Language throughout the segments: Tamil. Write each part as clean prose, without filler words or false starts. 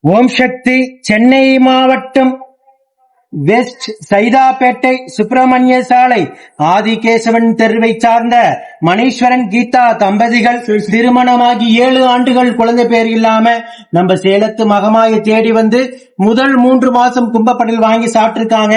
ஓம் சக்தி. சென்னை மாவட்டம் வெஸ்ட் சைதாப்பேட்டை சுப்பிரமணிய சாலை ஆதிகேசவன் தெருவை சார்ந்த மணீஸ்வரன் கீதா தம்பதிகள் திருமணமாகி 7 ஆண்டுகள் குழந்தை பேர் இல்லாம நம்ம சேலத்து மகமாயை தேடி வந்து முதல் 3 மாசம் கும்பப்படல் வாங்கி சாப்பிட்டிருக்காங்க.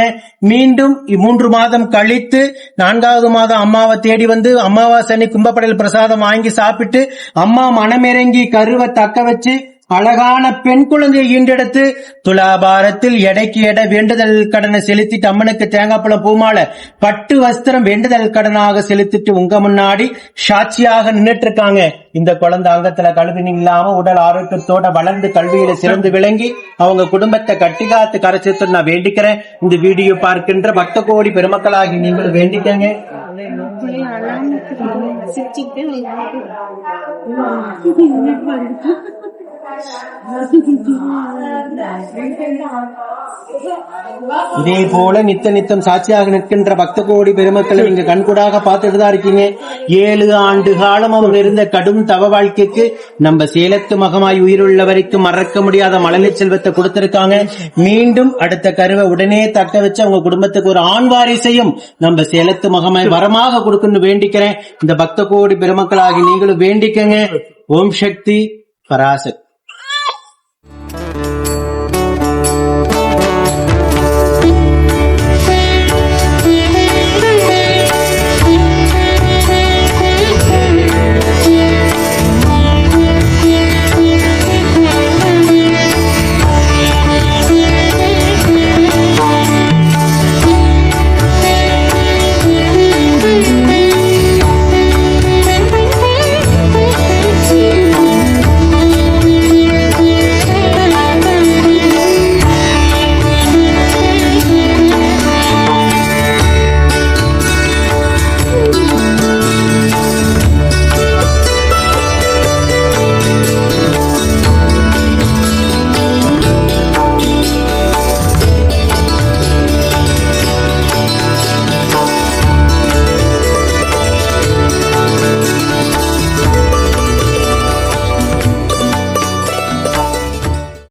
மீண்டும் 3 மாதம் கழித்து 4வது மாதம் அம்மாவை தேடி வந்து அமாவாசை கும்பப்படல் பிரசாதம் வாங்கி சாப்பிட்டு அம்மா மனமிறங்கி கருவை தக்க வச்சு அழகான பெண் குழந்தையை ஈண்டெடுத்து துலாபாரத்தில் எடைக்கு எடை வேண்டுதல் கடனை செலுத்திட்டு அம்மனுக்கு தேங்காய்பழம் பூமாலை பட்டு வஸ்திரம் வேண்டுதல் கடனாக செலுத்திட்டு உங்க முன்னாடி சாட்சியாக நின்றுட்டு இருக்காங்க. இந்த குழந்தை அங்கத்துல கல்வி இல்லாம உடல் ஆரோக்கியத்தோட வளர்ந்து கல்வியில சிறந்து விளங்கி அவங்க குடும்பத்தை கட்டிகாத்து கரைச்சிட்டு நான் வேண்டிக்கிறேன். இந்த வீடியோ பார்க்கின்ற பக்த கோடி பெருமக்களாகி நீங்களும் வேண்டிக்கங்க. இதே போல நித்தம் சாட்சியாக நிற்கின்ற பக்த கோடி பெருமக்களை நீங்க கண்கூடாக பார்த்துட்டுதான் இருக்கீங்க. 7 ஆண்டு காலம் அவங்க இருந்த கடும் தவ வாழ்க்கைக்கு நம்ம சேலத்து மகமாய் உயிருள்ள வரைக்கும் மறக்க முடியாத மழலை செல்வத்தை கொடுத்திருக்காங்க. மீண்டும் அடுத்த கருவை உடனே தக்க வச்சு அவங்க குடும்பத்துக்கு ஒரு ஆண் வாரிசையும் நம்ம சேலத்து மகமாய் வரமாக கொடுக்கணும்னு வேண்டிக்கிறேன். இந்த பக்த கோடி பெருமக்களாகி நீங்களும் வேண்டிக்கங்க. ஓம் சக்தி பராசக்தி.